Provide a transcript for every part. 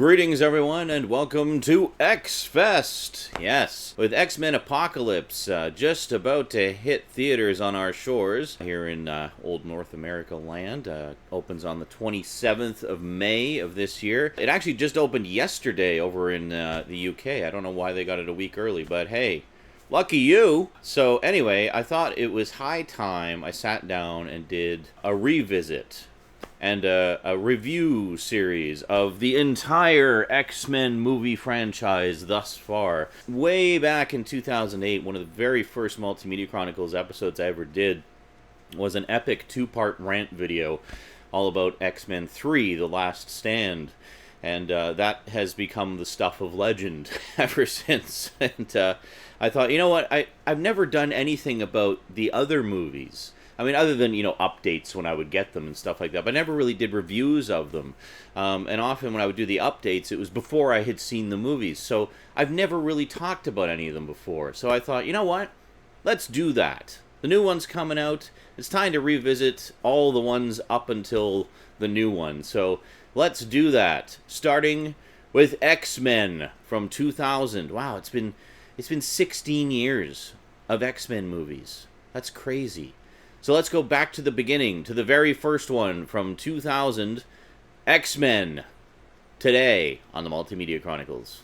Greetings everyone and welcome to X-Fest! Yes, with X-Men Apocalypse just about to hit theaters on our shores here in old North America land. Opens on the 27th of May of this year. It actually just opened yesterday over in the UK. I don't know why they got it a week early, but hey, lucky you! So anyway, I thought it was high time I sat down and did a revisit and a review series of the entire X-Men movie franchise thus far. Way back in 2008, one of the very first Multimedia Chronicles episodes I ever did was an epic two-part rant video all about X-Men 3, The Last Stand. And that has become the stuff of legend ever since. And I thought, you know what, I've never done anything about the other movies. I mean, other than, updates when I would get them and stuff like that. But I never really did reviews of them. And often when I would do the updates, it was before I had seen the movies. So I've never really talked about any of them before. So I thought, you know what? Let's do that. The new one's coming out. It's time to revisit all the ones up until the new one. So let's do that. Starting with X-Men from 2000. Wow, it's been 16 years of X-Men movies. That's crazy. So let's go back to the beginning, to the very first one from 2000, X-Men, today on the Multimedia Chronicles.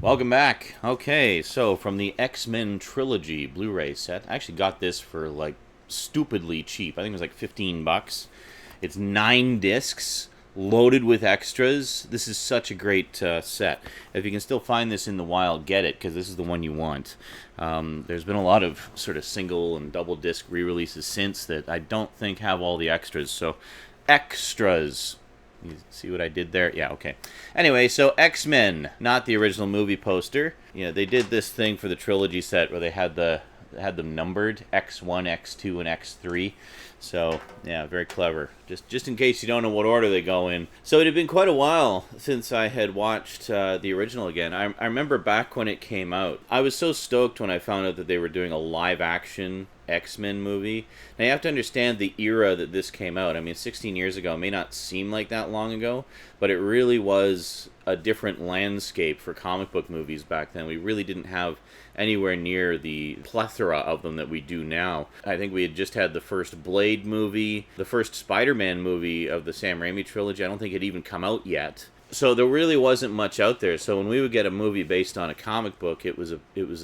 Welcome back. Okay, so from the X-Men Trilogy Blu-ray set, I actually got this for stupidly cheap. I think it was like $15. It's 9 discs loaded with extras. This is such a great set. If you can still find this in the wild, get it, because this is the one you want. There's been a lot of sort of single and double disc re-releases since that I don't think have all the extras. So, extras. You see what I did there? Yeah, okay. Anyway, so X-Men, not the original movie poster. They did this thing for the trilogy set where they had them numbered, X1, X2, and X3. So, yeah, very clever. Just in case you don't know what order they go in. So it had been quite a while since I had watched the original again. I remember back when it came out, I was so stoked when I found out that they were doing a live-action X-Men movie. Now you have to understand the era that this came out. I mean, 16 years ago, it may not seem like that long ago, but it really was a different landscape for comic book movies back then. We really didn't have anywhere near the plethora of them that we do now. I think we had just had the first Blade movie, the first Spider-Man movie of the Sam Raimi trilogy. I don't think it had even come out yet. So there really wasn't much out there. So when we would get a movie based on a comic book, it was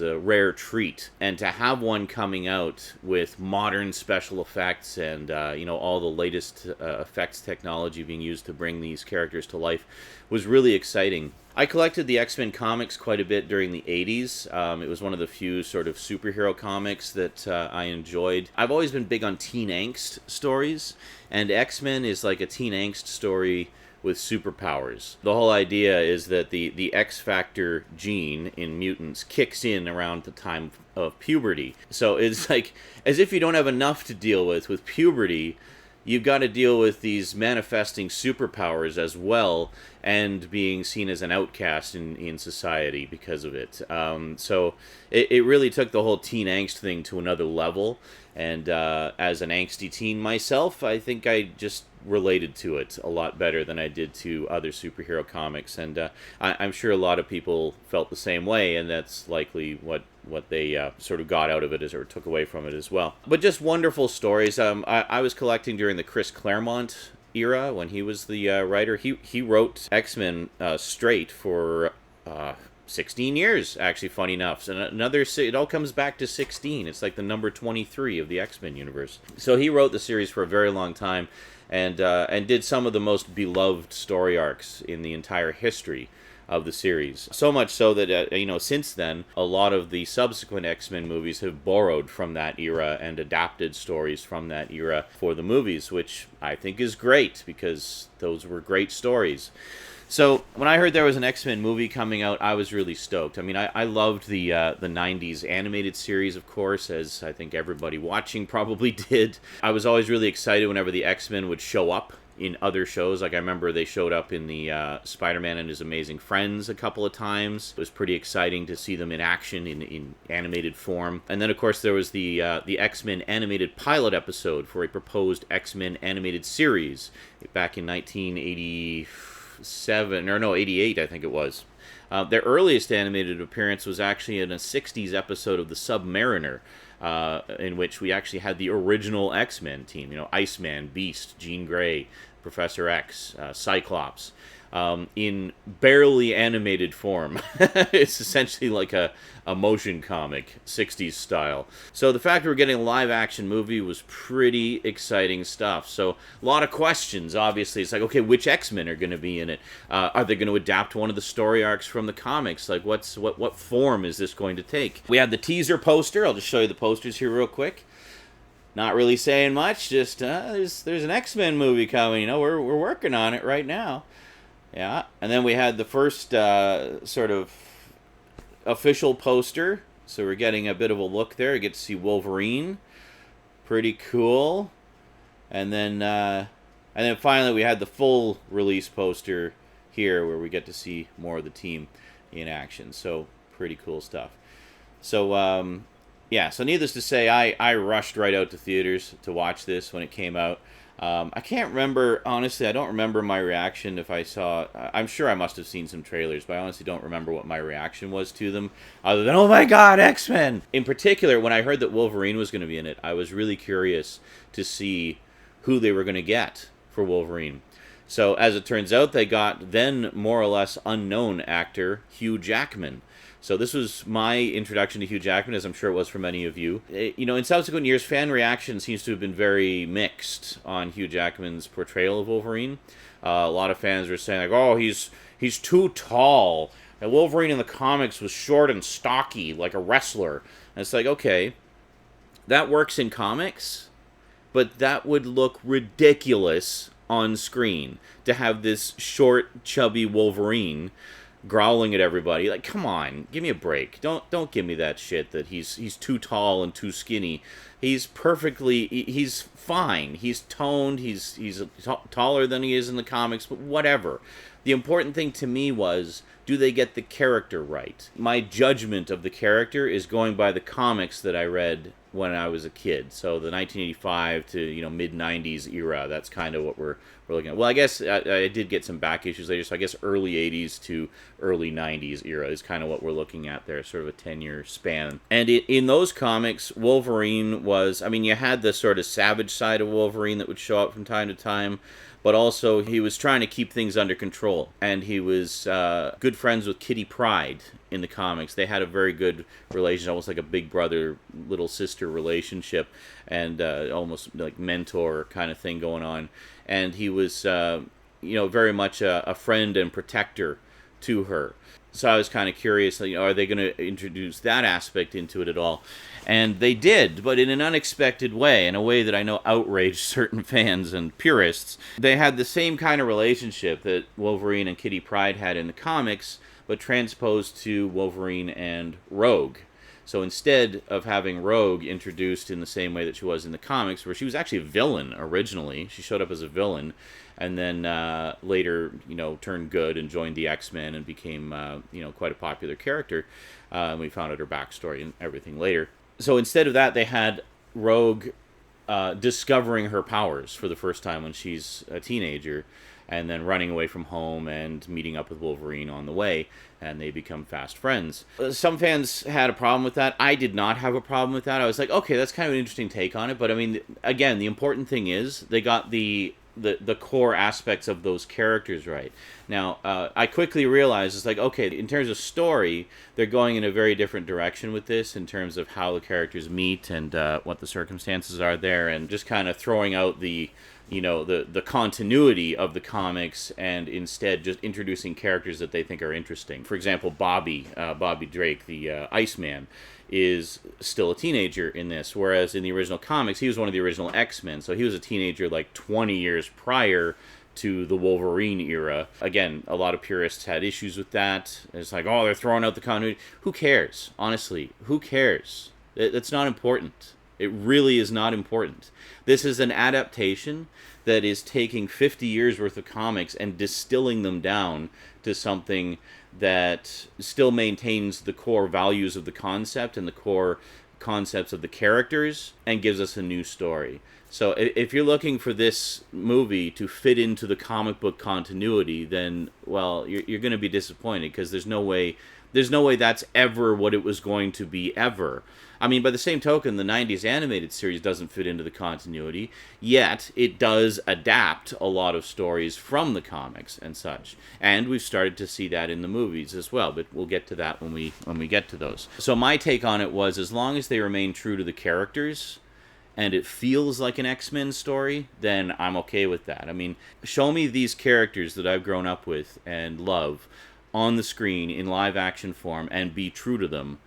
a rare treat. And to have one coming out with modern special effects and all the latest effects technology being used to bring these characters to life was really exciting. I collected the X-Men comics quite a bit during the 80s. It was one of the few sort of superhero comics that I enjoyed. I've always been big on teen angst stories, and X-Men is like a teen angst story with superpowers. The whole idea is that the X-Factor gene in mutants kicks in around the time of puberty. So it's like, as if you don't have enough to deal with puberty, you've got to deal with these manifesting superpowers as well, and being seen as an outcast in society because of it. So it really took the whole teen angst thing to another level, and as an angsty teen myself, I think I just related to it a lot better than I did to other superhero comics, and I'm sure a lot of people felt the same way, and that's likely what they sort of got out of it or took away from it as well. But just wonderful stories. I was collecting during the Chris Claremont era when he was the writer. He wrote X-Men straight for 16 years, actually, funny enough. So it all comes back to 16. It's like the number 23 of the X-Men universe. So he wrote the series for a very long time, and did some of the most beloved story arcs in the entire history of the series. So much so that, since then, a lot of the subsequent X-Men movies have borrowed from that era and adapted stories from that era for the movies, which I think is great, because those were great stories. So when I heard there was an X-Men movie coming out, I was really stoked. I mean, I loved the 90s animated series, of course, as I think everybody watching probably did. I was always really excited whenever the X-Men would show up in other shows. Like I remember they showed up in the Spider-Man and His Amazing Friends a couple of times. It was pretty exciting to see them in action in animated form. And then of course there was the X-Men animated pilot episode for a proposed X-Men animated series back in 1987 or no 88 I think it was. Their earliest animated appearance was actually in a 60s episode of The Submariner, in which we actually had the original X-Men team. You know, Iceman, Beast, Jean Grey, Professor X, Cyclops, in barely animated form. It's essentially like a motion comic, 60s style. So the fact that we're getting a live-action movie was pretty exciting stuff. So a lot of questions, obviously. It's like, okay, which X-Men are going to be in it? Are they going to adapt one of the story arcs from the comics? Like, what form is this going to take? We had the teaser poster. I'll just show you the posters here real quick. Not really saying much, just there's an X-Men movie coming. You know, we're working on it right now. Yeah, and then we had the first sort of official poster. So we're getting a bit of a look there. You get to see Wolverine. Pretty cool. And then finally we had the full release poster here where we get to see more of the team in action. So pretty cool stuff. So yeah, so needless to say, I rushed right out to theaters to watch this when it came out. I can't remember, honestly, I don't remember my reaction if I saw, I'm sure I must have seen some trailers, but I honestly don't remember what my reaction was to them, other than, oh my god, X-Men! In particular, when I heard that Wolverine was going to be in it, I was really curious to see who they were going to get for Wolverine. So, as it turns out, they got then more or less unknown actor Hugh Jackman. So this was my introduction to Hugh Jackman, as I'm sure it was for many of you. You know, in subsequent years, fan reaction seems to have been very mixed on Hugh Jackman's portrayal of Wolverine. A lot of fans were saying, like, oh, he's too tall. And Wolverine in the comics was short and stocky, like a wrestler. And it's like, okay, that works in comics, but that would look ridiculous on screen to have this short, chubby Wolverine growling at everybody. Like, come on, give me a break. Don't give me that shit that he's too tall and too skinny. He's fine. He's toned. He's taller than he is in the comics, but whatever. The important thing to me was, do they get the character right? My judgment of the character is going by the comics that I read when I was a kid. So the 1985 to mid-90s era. That's kind of what we're looking at. Well, I guess I did get some back issues later, so I guess early 80s to early 90s era is kind of what we're looking at there, sort of a 10-year span. And in those comics, Wolverine was, I mean, you had the sort of savage side of Wolverine that would show up from time to time, but also he was trying to keep things under control. And he was good friends with Kitty Pryde in the comics. They had a very good relationship, almost like a big brother, little sister relationship, and almost like mentor kind of thing going on. And he was, very much a friend and protector to her. So I was kind of curious, are they going to introduce that aspect into it at all? And they did, but in an unexpected way, in a way that I know outraged certain fans and purists. They had the same kind of relationship that Wolverine and Kitty Pryde had in the comics, but transposed to Wolverine and Rogue. So instead of having Rogue introduced in the same way that she was in the comics, where she was actually a villain originally, she showed up as a villain, and then later, turned good and joined the X-Men and became, quite a popular character. And we found out her backstory and everything later. So instead of that, they had Rogue discovering her powers for the first time when she's a teenager, and then running away from home and meeting up with Wolverine on the way, and they become fast friends. Some fans had a problem with that. I did not have a problem with that. I was like, okay, that's kind of an interesting take on it, but I mean, again, the important thing is they got the core aspects of those characters right. Now, I quickly realized, it's like, okay, in terms of story, they're going in a very different direction with this, in terms of how the characters meet and what the circumstances are there, and just kind of throwing out the continuity of the comics, and instead just introducing characters that they think are interesting. For example, Bobby Drake, the Iceman, is still a teenager in this, whereas in the original comics, he was one of the original X-Men, so he was a teenager like 20 years prior to the Wolverine era. Again, a lot of purists had issues with that. It's like, oh, they're throwing out the continuity. Who cares? Honestly, who cares? It's not important. It really is not important. This is an adaptation that is taking 50 years worth of comics and distilling them down to something that still maintains the core values of the concept and the core concepts of the characters and gives us a new story. So if you're looking for this movie to fit into the comic book continuity, then, well, you're going to be disappointed, because there's no way that's ever what it was going to be ever. I mean, by the same token, the 90s animated series doesn't fit into the continuity, yet it does adapt a lot of stories from the comics and such. And we've started to see that in the movies as well, but we'll get to that when we get to those. So my take on it was, as long as they remain true to the characters, and it feels like an X-Men story, then I'm okay with that. I mean, show me these characters that I've grown up with and love on the screen in live action form and be true to them,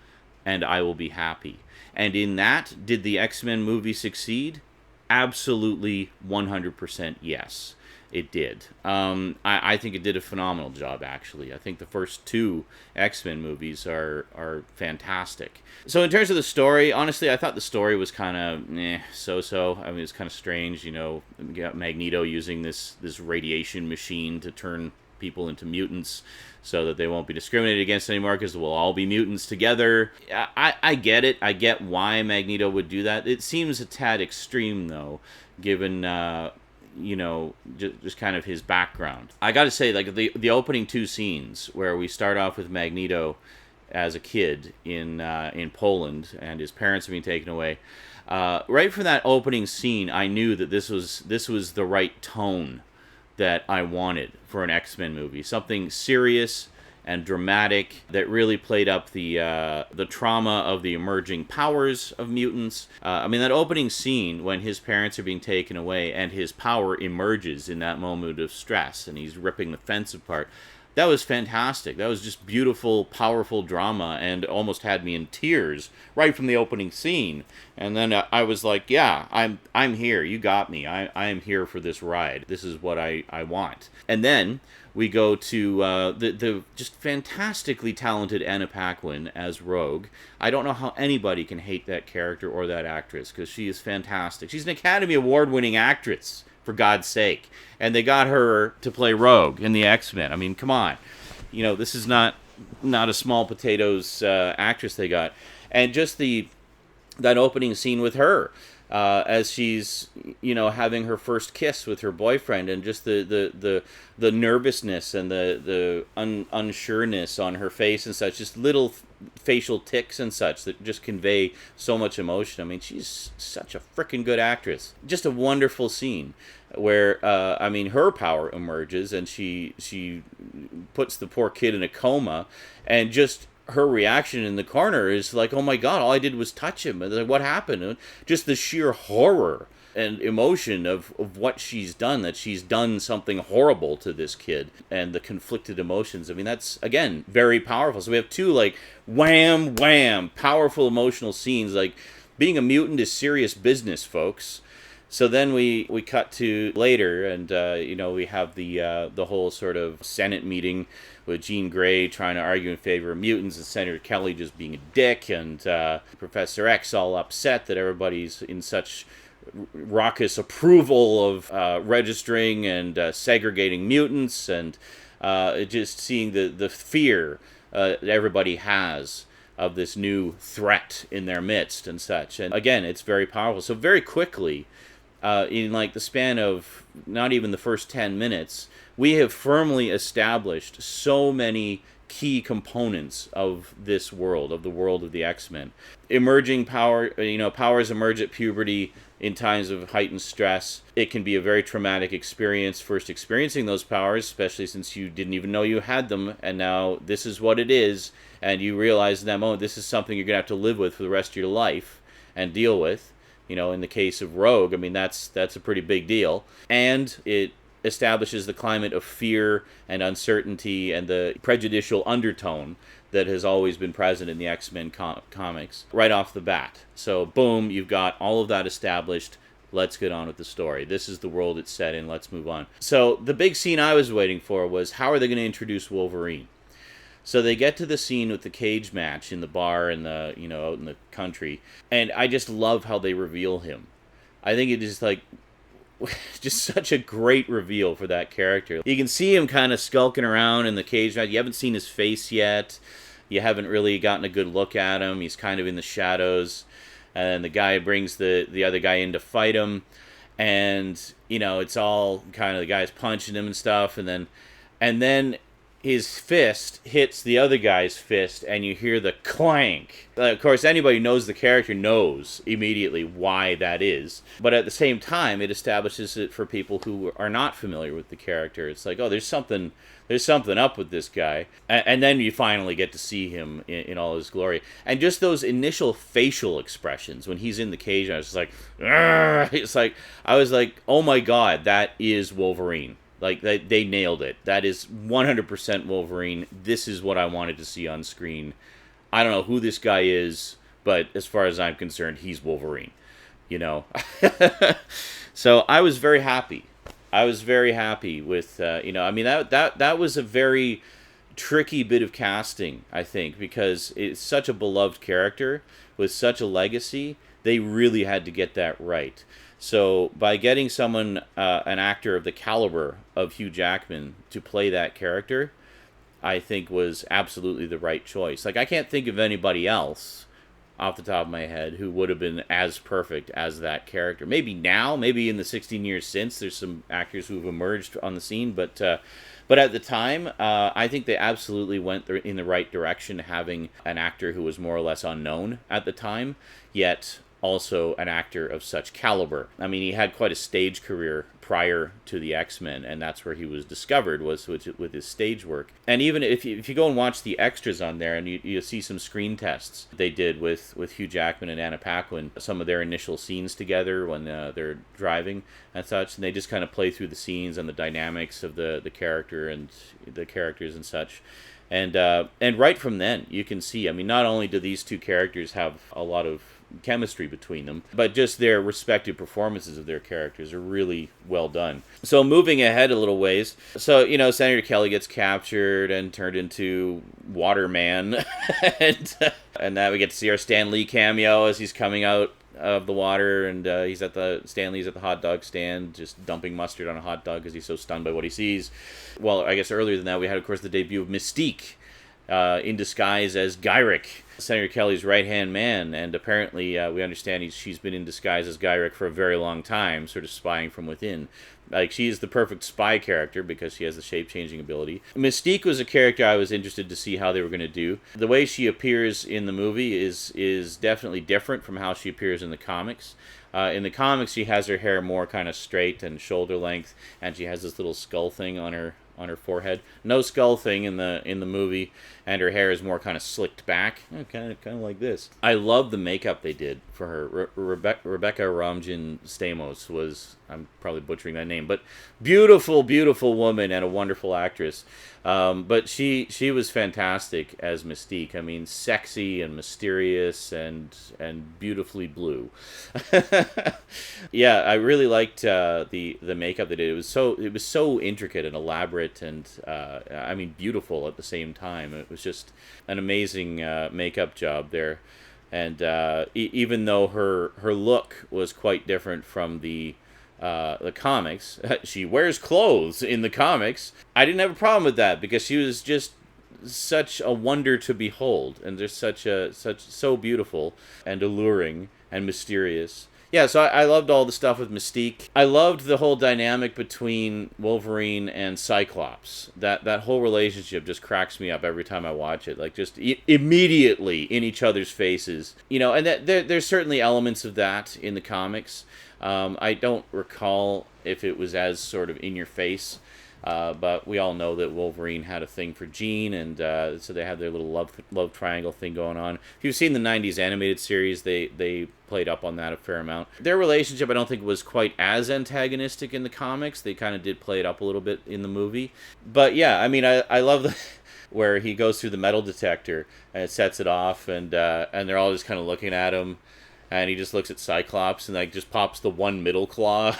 and I will be happy. And in that, did the X-Men movie succeed? Absolutely 100% yes, it did. I think it did a phenomenal job, actually. I think the first two X-Men movies are fantastic. So in terms of the story, honestly, I thought the story was kind of so-so. I mean, it's kind of strange, you know, you got Magneto using this radiation machine to turn people into mutants so that they won't be discriminated against anymore, because we'll all be mutants together. I get it. I get why Magneto would do that. It seems a tad extreme, though, given you know, just kind of his background. I gotta say, like, the opening two scenes where we start off with Magneto as a kid in Poland, and his parents are being taken away. Right from that opening scene, I knew that this was the right tone that I wanted for an X-Men movie. Something serious and dramatic that really played up the trauma of the emerging powers of mutants. I mean, that opening scene when his parents are being taken away and his power emerges in that moment of stress and he's ripping the fence apart. That was fantastic. That was just beautiful, powerful drama, and almost had me in tears right from the opening scene. And then I was like, yeah, I'm here. You got me. I am here for this ride. This is what I want. And then we go to the just fantastically talented Anna Paquin as Rogue. I don't know how anybody can hate that character or that actress, because she is fantastic. She's an Academy Award-winning actress, for God's sake. And they got her to play Rogue in the X-Men. I mean, come on. You know, this is not a small potatoes actress they got. And just that opening scene with her, as she's, you know, having her first kiss with her boyfriend, and just the nervousness and the unsureness on her face and such, just little facial tics and such that just convey so much emotion. I mean, she's such a freaking good actress. Just a wonderful scene where, I mean, her power emerges and she puts the poor kid in a coma, and just her reaction in the corner is like, oh my God, all I did was touch him. And like, what happened? And just the sheer horror and emotion of what she's done, that she's done something horrible to this kid, and the conflicted emotions. I mean, that's, again, very powerful. So we have two, like, wham, wham, powerful emotional scenes. Like, being a mutant is serious business, folks. So then we cut to later, and you know, we have the whole sort of Senate meeting with Jean Grey trying to argue in favor of mutants, and Senator Kelly just being a dick, and Professor X all upset that everybody's in such raucous approval of registering and segregating mutants, and just seeing the fear that everybody has of this new threat in their midst and such. And again, it's very powerful. So very quickly, in like the span of not even the first 10 minutes, we have firmly established so many key components of this world, of the world of the X-Men. Emerging power, you know, powers emerge at puberty in times of heightened stress. It can be a very traumatic experience, first experiencing those powers, especially since you didn't even know you had them, and now this is what it is, and you realize in that moment this is something you're going to have to live with for the rest of your life and deal with. You know, in the case of Rogue, I mean, that's a pretty big deal. And it establishes the climate of fear and uncertainty and the prejudicial undertone that has always been present in the X-Men comics right off the bat. So, boom, you've got all of that established. Let's get on with the story. This is the world it's set in. Let's move on. So, the big scene I was waiting for was, how are they going to introduce Wolverine? So they get to the scene with the cage match in the bar in the, out in the country, and I just love how they reveal him. I think it is like just such a great reveal for that character. You can see him kind of skulking around in the cage match. You haven't seen his face yet. You haven't really gotten a good look at him. He's kind of in the shadows. And the guy brings the other guy in to fight him. And, it's all kind of the guy's punching him and stuff. And then his fist hits the other guy's fist, and you hear the clank. Of course, anybody who knows the character knows immediately why that is. But at the same time, it establishes it for people who are not familiar with the character. It's like, oh, there's something up with this guy. And then you finally get to see him in all his glory. And just those initial facial expressions when he's in the cage, I was just like, argh! I was like, oh my God, that is Wolverine. Like, they nailed it. That is 100% Wolverine. This is what I wanted to see on screen. I don't know who this guy is, but as far as I'm concerned, he's Wolverine. So I was very happy. I was very happy with, that was a very tricky bit of casting, I think, because it's such a beloved character with such a legacy. They really had to get that right. So by getting someone, an actor of the caliber of Hugh Jackman to play that character, I think was absolutely the right choice. Like, I can't think of anybody else off the top of my head who would have been as perfect as that character. Maybe now, maybe in the 16 years since, there's some actors who have emerged on the scene, but at the time, I think they absolutely went in the right direction, having an actor who was more or less unknown at the time, yet also an actor of such caliber. I mean, he had quite a stage career prior to the X-Men, and that's where he was discovered, was with his stage work. And even if you go and watch the extras on there, and you see some screen tests they did with Hugh Jackman and Anna Paquin, some of their initial scenes together when they're driving and such, and they just kind of play through the scenes and the dynamics of the character and the characters and such. And right from then, you can see, I mean, not only do these two characters have a lot of chemistry between them, but just their respective performances of their characters are really well done. So moving ahead a little ways, so Senator Kelly gets captured and turned into Waterman, and now we get to see our Stan Lee cameo as he's coming out of the water, and Stan Lee's at the hot dog stand just dumping mustard on a hot dog because he's so stunned by what he sees. Well, I guess earlier than that we had, of course, the debut of Mystique in disguise as Gyrick, Senator Kelly's right-hand man, and apparently we understand she's been in disguise as Gyrick for a very long time, sort of spying from within. Like, she is the perfect spy character because she has the shape-changing ability. Mystique was a character I was interested to see how they were going to do. The way she appears in the movie is definitely different from how she appears in the comics. In the comics, she has her hair more kind of straight and shoulder length, and she has this little skull thing on her forehead. No skull thing in the movie, and her hair is more kind of slicked back, kind of like this. I love the makeup they did for her. Rebecca Ramjan Stamos was, I'm probably butchering that name, but beautiful, beautiful woman and a wonderful actress. But she was fantastic as Mystique. I mean, sexy and mysterious and beautifully blue. Yeah, I really liked the makeup they did. It was so intricate and elaborate and I mean beautiful at the same time. It was just an amazing makeup job there. And even though her look was quite different from the comics, she wears clothes in the comics. I didn't have a problem with that because she was just such a wonder to behold, and just so beautiful and alluring and mysterious. Yeah, so I loved all the stuff with Mystique. I loved the whole dynamic between Wolverine and Cyclops. That whole relationship just cracks me up every time I watch it. Like, just immediately in each other's faces. And there's certainly elements of that in the comics. I don't recall if it was as sort of in your face. But we all know that Wolverine had a thing for Jean, and so they had their little love triangle thing going on. If you've seen the 90s animated series, they played up on that a fair amount. Their relationship, I don't think, was quite as antagonistic in the comics. They kind of did play it up a little bit in the movie. But yeah, I mean, I love where he goes through the metal detector, and it sets it off, and they're all just kind of looking at him. and he just looks at Cyclops and like just pops the one middle claw.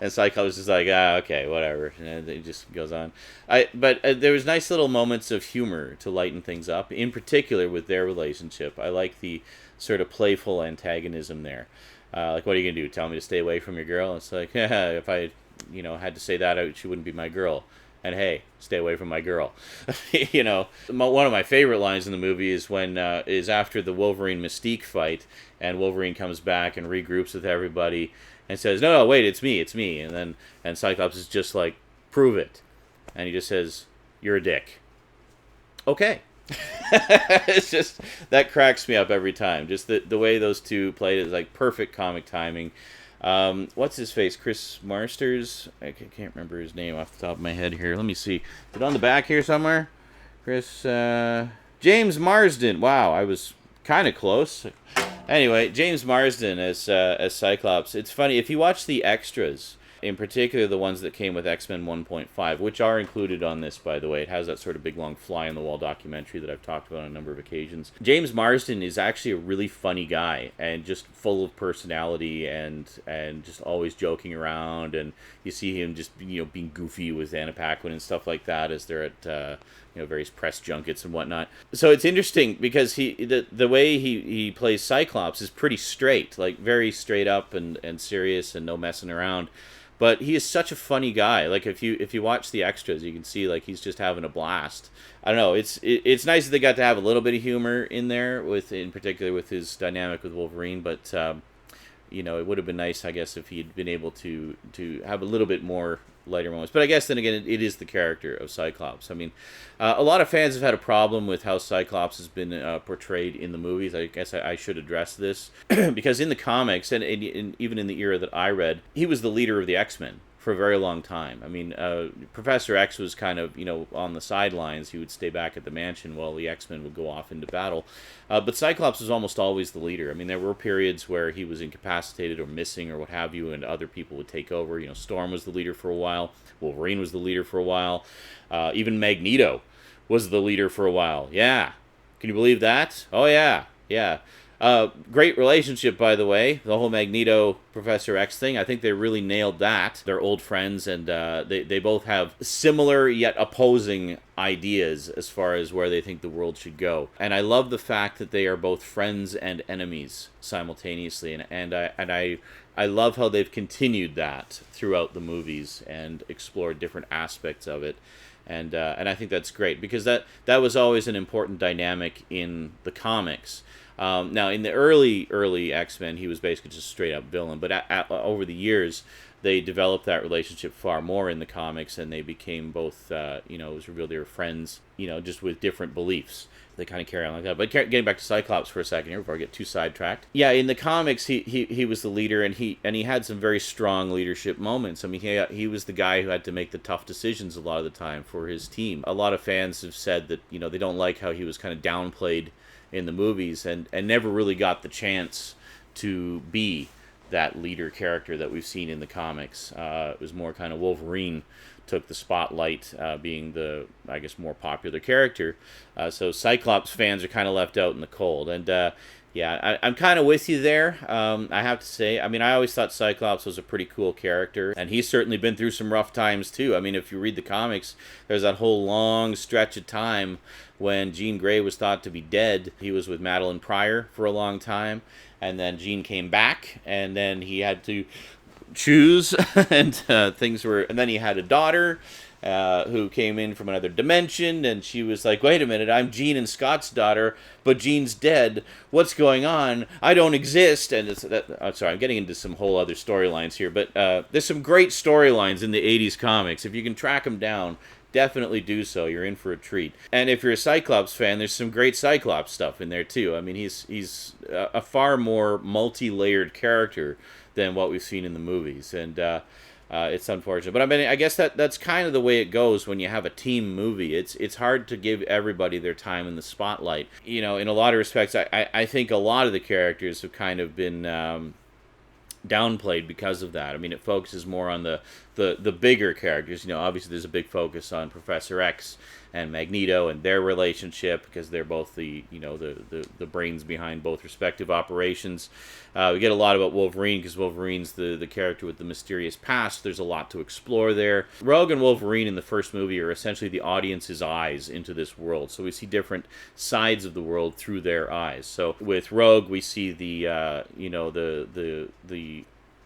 And Cyclops is like, okay, whatever, and it just goes on. But there was nice little moments of humor to lighten things up, in particular with their relationship. I like the sort of playful antagonism there. Like, what are you gonna do? Tell me to stay away from your girl? It's like, yeah, if I, had to say that, she wouldn't be my girl. And hey, stay away from my girl. One of my favorite lines in the movie is when is after the Wolverine Mystique fight, and Wolverine comes back and regroups with everybody and says, "No, wait, it's me," and Cyclops is just like, "Prove it," and he just says, "You're a dick." Okay. It's just, that cracks me up every time. Just the way those two played is like perfect comic timing. What's his face? Chris Marsters? I can't remember his name off the top of my head here. Let me see. Is it on the back here somewhere? James Marsden. Wow, I was kind of close. Anyway, James Marsden as Cyclops. It's funny, if you watch the extras, in particular the ones that came with X-Men 1.5, which are included on this, by the way. It has that sort of big, long fly-on-the-wall documentary that I've talked about on a number of occasions. James Marsden is actually a really funny guy, and just full of personality, and just always joking around, and you see him just, being goofy with Anna Paquin and stuff like that as they're at, various press junkets and whatnot. So it's interesting, because the way he plays Cyclops is pretty straight, like very straight up and serious and no messing around. But he is such a funny guy. Like, if you watch the extras, you can see like he's just having a blast. I don't know. It's nice that they got to have a little bit of humor in there, in particular with his dynamic with Wolverine. But it would have been nice, I guess, if he'd been able to have a little bit more lighter moments. But I guess then again, it is the character of Cyclops. I mean, a lot of fans have had a problem with how Cyclops has been portrayed in the movies. I guess I should address this because in the comics and even in the era that I read, he was the leader of the X-Men for a very long time. I mean, Professor X was kind of, on the sidelines. He would stay back at the mansion while the X-Men would go off into battle. But Cyclops was almost always the leader. I mean, there were periods where he was incapacitated or missing or what have you, and other people would take over. Storm was the leader for a while. Wolverine was the leader for a while. Even Magneto was the leader for a while. Yeah. Can you believe that? Oh, yeah. Yeah. Great relationship, by the way, the whole Magneto Professor X thing. I think they really nailed that. They're old friends, and they both have similar yet opposing ideas as far as where they think the world should go. And I love the fact that they are both friends and enemies simultaneously, and I love how they've continued that throughout the movies and explored different aspects of it. And I think that's great, because that was always an important dynamic in the comics. Now, in the early X-Men, he was basically just a straight-up villain. But over the years, they developed that relationship far more in the comics, and they became both, it was revealed they were friends, just with different beliefs. They kind of carry on like that. But getting back to Cyclops for a second here before I get too sidetracked. Yeah, in the comics, he was the leader, and he had some very strong leadership moments. I mean, he was the guy who had to make the tough decisions a lot of the time for his team. A lot of fans have said that, they don't like how he was kind of downplayed in the movies and never really got the chance to be that leader character that we've seen in the comics. It was more kind of Wolverine took the spotlight, being the, I guess, more popular character. So Cyclops fans are kind of left out in the cold. And yeah, I'm kind of with you there. I have to say, I mean, I always thought Cyclops was a pretty cool character, and he's certainly been through some rough times too. I mean, if you read the comics, there's that whole long stretch of time when Jean Grey was thought to be dead. He was with Madeline Pryor for a long time, and then Jean came back, and then he had to choose, and and then he had a daughter who came in from another dimension, and she was like, wait a minute, I'm Jean and Scott's daughter, but Jean's dead. What's going on? I don't exist. And sorry, I'm getting into some whole other storylines here, but there's some great storylines in the 80s comics. If you can track them down, definitely do so. You're in for a treat. And if you're a Cyclops fan, there's some great Cyclops stuff in there too. I mean, he's a far more multi-layered character than what we've seen in the movies, and it's unfortunate. But I mean, I guess that's kind of the way it goes when you have a team movie. It's hard to give everybody their time in the spotlight. In a lot of respects, I think a lot of the characters have kind of been downplayed because of that. I mean, it focuses more on the the bigger characters. You know, obviously there's a big focus on Professor X and Magneto and their relationship, because they're both the brains behind both respective operations. We get a lot about Wolverine, because Wolverine's the character with the mysterious past. There's a lot to explore there. Rogue and Wolverine in the first movie are essentially the audience's eyes into this world, so we see different sides of the world through their eyes. So with Rogue, we see the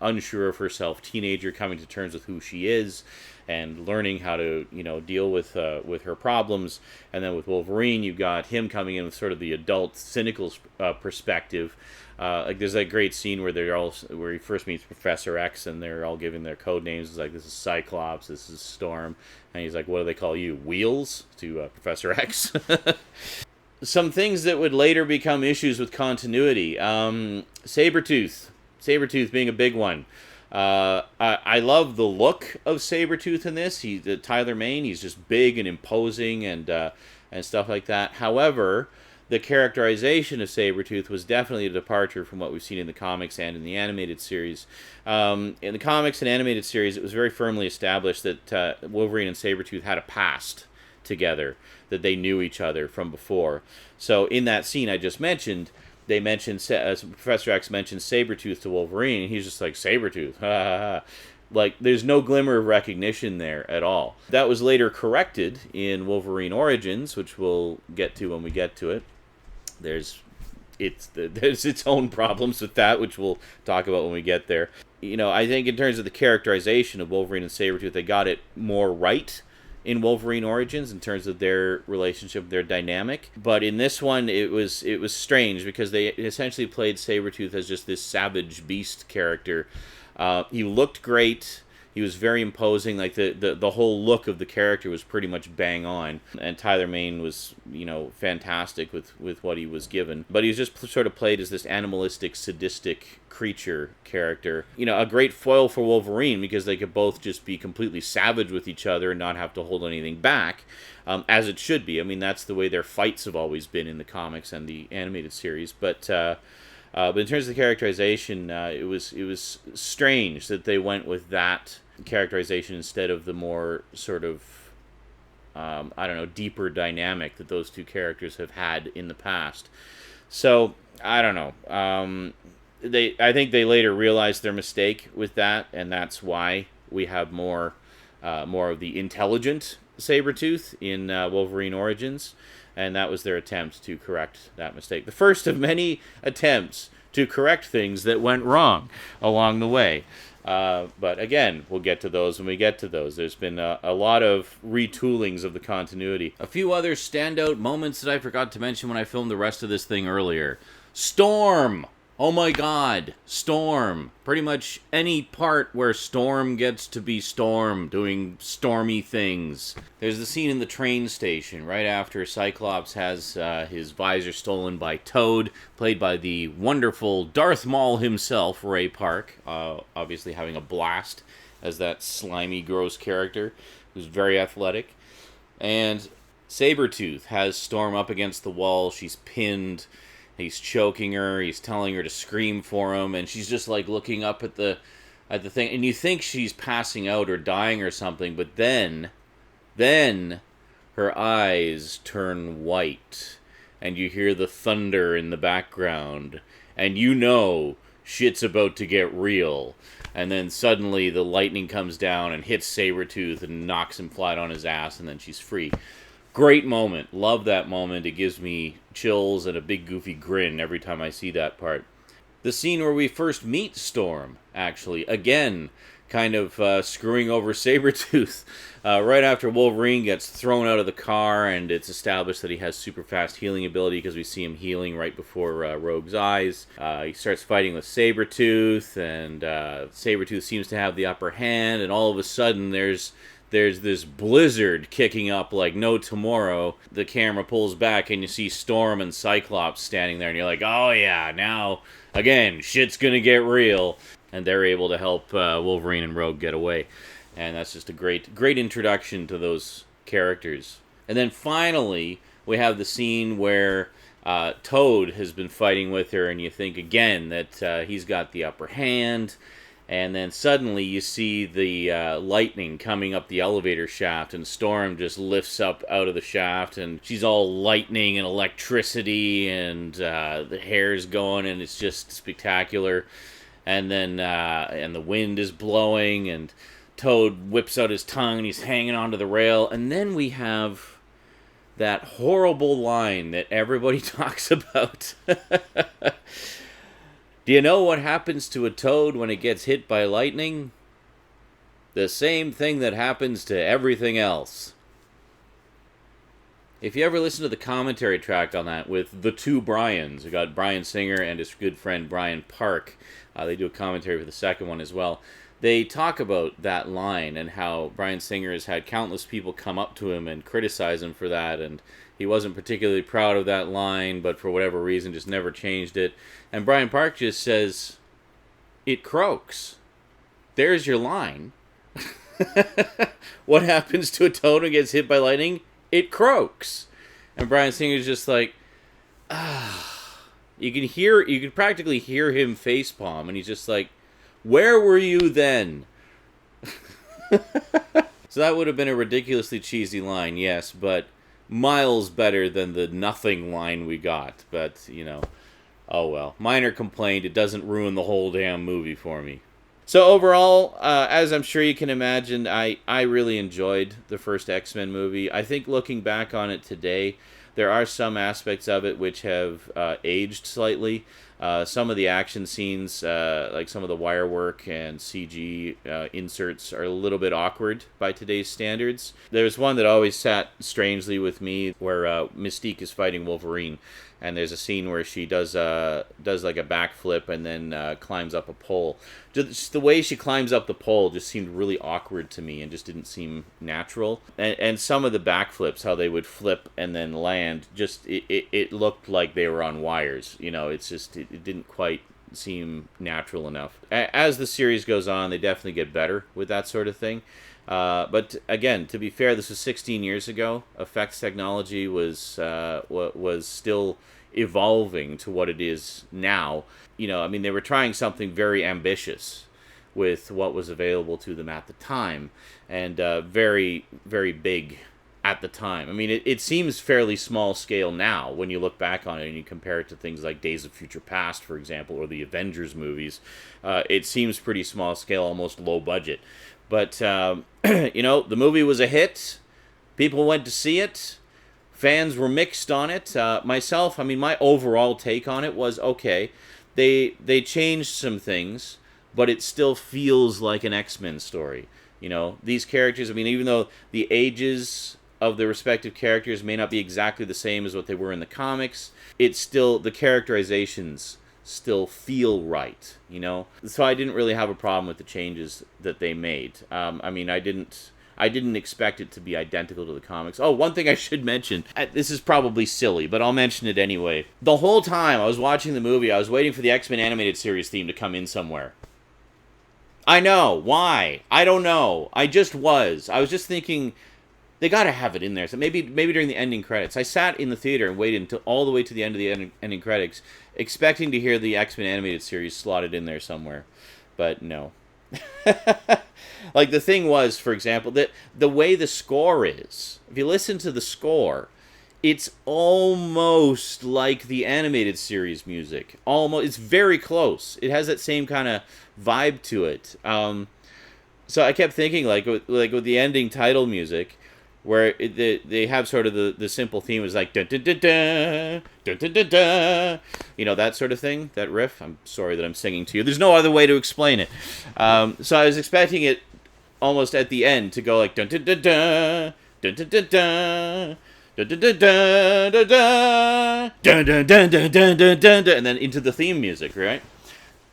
unsure of herself teenager coming to terms with who she is and learning how to deal with her problems. And then with Wolverine, you've got him coming in with sort of the adult cynical perspective. Like there's that great scene where he first meets Professor X and they're all giving their code names. It's like, this is Cyclops, this is Storm, and he's like, what do they call you, Wheels, to Professor X. Some things that would later become issues with continuity. Sabertooth being a big one. I love the look of Sabertooth in this. Tyler Mane, he's just big and imposing and stuff like that. However, the characterization of Sabertooth was definitely a departure from what we've seen in the comics and in the animated series. In the comics and animated series, it was very firmly established that Wolverine and Sabertooth had a past together, that they knew each other from before. So in that scene I just mentioned, they mentioned, Professor X mentioned Sabertooth to Wolverine, and he's just like, Sabertooth, ha ha ha. Like, there's no glimmer of recognition there at all. That was later corrected in Wolverine Origins, which we'll get to when we get to it. There's its own problems with that, which we'll talk about when we get there. I think in terms of the characterization of Wolverine and Sabertooth, they got it more right in Wolverine Origins in terms of their relationship, their dynamic. But in this one, it was strange, because they essentially played Sabertooth as just this savage beast character. He looked great. He was very imposing. Like the whole look of the character was pretty much bang on. And Tyler Mane was, fantastic with what he was given. But he was just sort of played as this animalistic, sadistic creature character. A great foil for Wolverine, because they could both just be completely savage with each other and not have to hold anything back, as it should be. I mean, that's the way their fights have always been in the comics and the animated series. But in terms of the characterization, it was strange that they went with that characterization instead of the more sort of, deeper dynamic that those two characters have had in the past. So, I don't know. I think they later realized their mistake with that, and that's why we have more of the intelligent Sabertooth in Wolverine Origins. And that was their attempt to correct that mistake. The first of many attempts to correct things that went wrong along the way. But again, we'll get to those when we get to those. There's been a lot of retoolings of the continuity. A few other standout moments that I forgot to mention when I filmed the rest of this thing earlier. Storm! Oh my god, Storm. Pretty much any part where Storm gets to be Storm, doing stormy things. There's the scene in the train station right after Cyclops has his visor stolen by Toad, played by the wonderful Darth Maul himself, Ray Park, obviously having a blast as that slimy, gross character who's very athletic. And Sabertooth has Storm up against the wall. She's pinned. He's choking her, he's telling her to scream for him, and she's just like looking up at the thing, and you think she's passing out or dying or something, but then her eyes turn white, and you hear the thunder in the background, and shit's about to get real. And then suddenly the lightning comes down and hits Sabertooth and knocks him flat on his ass, and then she's free. Great moment. Love that moment. It gives me chills and a big goofy grin every time I see that part. The scene where we first meet Storm, actually, again, kind of screwing over Sabertooth. Right after Wolverine gets thrown out of the car, and it's established that he has super fast healing ability because we see him healing right before Rogue's eyes. He starts fighting with Sabertooth, and Sabertooth seems to have the upper hand, and all of a sudden there's this blizzard kicking up like no tomorrow. The camera pulls back and you see Storm and Cyclops standing there, and you're like, oh yeah, now, again, shit's gonna get real. And they're able to help Wolverine and Rogue get away. And that's just a great introduction to those characters. And then finally, we have the scene where Toad has been fighting with her, and you think again that he's got the upper hand. And then suddenly you see the lightning coming up the elevator shaft, and Storm just lifts up out of the shaft, and she's all lightning and electricity, and the hair's going, and it's just spectacular. And then and the wind is blowing, and Toad whips out his tongue, and he's hanging onto the rail. And then we have that horrible line that everybody talks about. Do you know what happens to a toad when it gets hit by lightning? The same thing that happens to everything else. If you ever listen to the commentary track on that with the two Brians, we got Brian Singer and his good friend Brian Park. They do a commentary for the second one as well. They talk about that line and how Brian Singer has had countless people come up to him and criticize him for that, and he wasn't particularly proud of that line, but for whatever reason just never changed it. And Brian Park just says, "It croaks. There's your line." What happens to a toad when it gets hit by lightning? It croaks. And Brian Singer's just like, You can practically hear him facepalm, and he's just like, "Where were you then?" So that would have been a ridiculously cheesy line, yes, but miles better than the nothing line we got. But, oh well. Minor complaint, it doesn't ruin the whole damn movie for me. So overall, as I'm sure you can imagine, I really enjoyed the first X-Men movie. I think looking back on it today, there are some aspects of it which have aged slightly. Some of the action scenes, like some of the wire work and CG inserts, are a little bit awkward by today's standards. There's one that always sat strangely with me where Mystique is fighting Wolverine, and there's a scene where she does like a backflip and then climbs up a pole. Just the way she climbs up the pole just seemed really awkward to me and just didn't seem natural. And some of the backflips, how they would flip and then land, just it looked like they were on wires. It's just it didn't quite seem natural enough. As the series goes on, they definitely get better with that sort of thing. But again, to be fair, this was 16 years ago. Effects technology was still evolving to what it is now. They were trying something very ambitious with what was available to them at the time, and very, very big at the time. It seems fairly small scale now when you look back on it and you compare it to things like Days of Future Past, for example, or the Avengers movies. It seems pretty small scale, almost low budget. But, the movie was a hit. People went to see it. Fans were mixed on it. Myself, my overall take on it was, okay, they changed some things, but it still feels like an X-Men story. These characters, even though the ages of the respective characters may not be exactly the same as what they were in the comics, it's still, the characterizations still feel right, So I didn't really have a problem with the changes that they made. I didn't expect it to be identical to the comics. Oh, one thing I should mention. This is probably silly, but I'll mention it anyway. The whole time I was watching the movie, I was waiting for the X-Men animated series theme to come in somewhere. I know. Why? I don't know. I was just thinking, they gotta have it in there. So maybe during the ending credits. I sat in the theater and waited until all the way to the end of the ending credits, expecting to hear the X-Men animated series slotted in there somewhere. But no. Like, the thing was, for example, that the way the score is, if you listen to the score, it's almost like the animated series music. Almost, it's very close. It has that same kind of vibe to it. So I kept thinking, like with the ending title music, where they have sort of the simple theme is like dun dun dun dun dun dun dun dun, that sort of thing, that riff. I'm sorry that I'm singing to you. There's no other way to explain it. So I was expecting it almost at the end to go like dun dun dun dun dun dun dun dun. Dun, dun, dun, dun, dun, dun, dun, dun, dun, dun, dun, dun, and then into the theme music, right?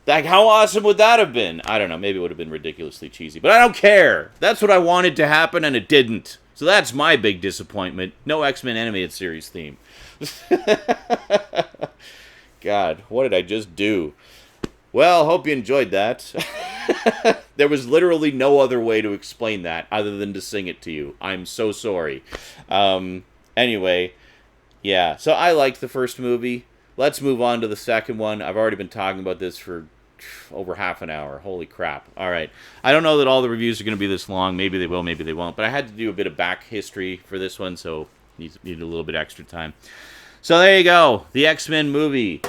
Like, how awesome would that have been? I don't know, maybe it would have been ridiculously cheesy, but I don't care. That's what I wanted to happen, and it didn't. So that's my big disappointment. No X-Men animated series theme. God, what did I just do? Well, hope you enjoyed that. There was literally no other way to explain that other than to sing it to you. I'm so sorry. Anyway, yeah. So I liked the first movie. Let's move on to the second one. I've already been talking about this for over half an hour. Holy crap. All right. I don't know that all the reviews are going to be this long. Maybe they will, maybe they won't. But I had to do a bit of back history for this one, so need a little bit extra time. So there you go. The X-Men movie.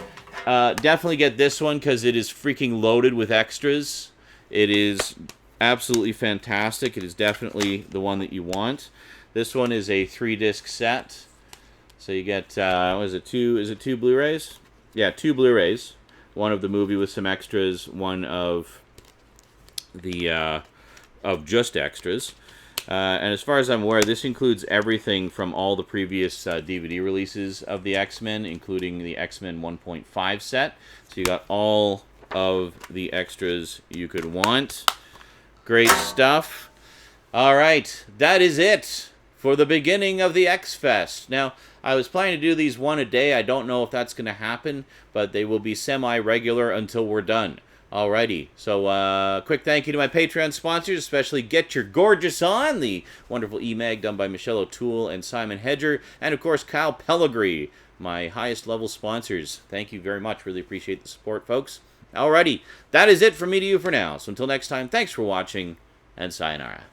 Definitely get this one because it is freaking loaded with extras. It is absolutely fantastic. It is definitely the one that you want. This one is a 3-disc set. So you get, what is it, two Blu-rays? Yeah, 2 Blu-rays. One of the movie with some extras, one of the, of just extras. And as far as I'm aware, this includes everything from all the previous DVD releases of the X-Men, including the X-Men 1.5 set. So you got all of the extras you could want. Great stuff. All right, that is it for the beginning of the X-Fest. Now, I was planning to do these one a day. I don't know if that's going to happen, but they will be semi-regular until we're done. Alrighty, so quick thank you to my Patreon sponsors, especially Get Your Gorgeous On, the wonderful e-mag done by Michelle O'Toole and Simon Hedger, and of course Kyle Pellegrini, my highest level sponsors. Thank you very much, really appreciate the support, folks. Alrighty, that is it from me to you for now, so until next time, thanks for watching, and sayonara.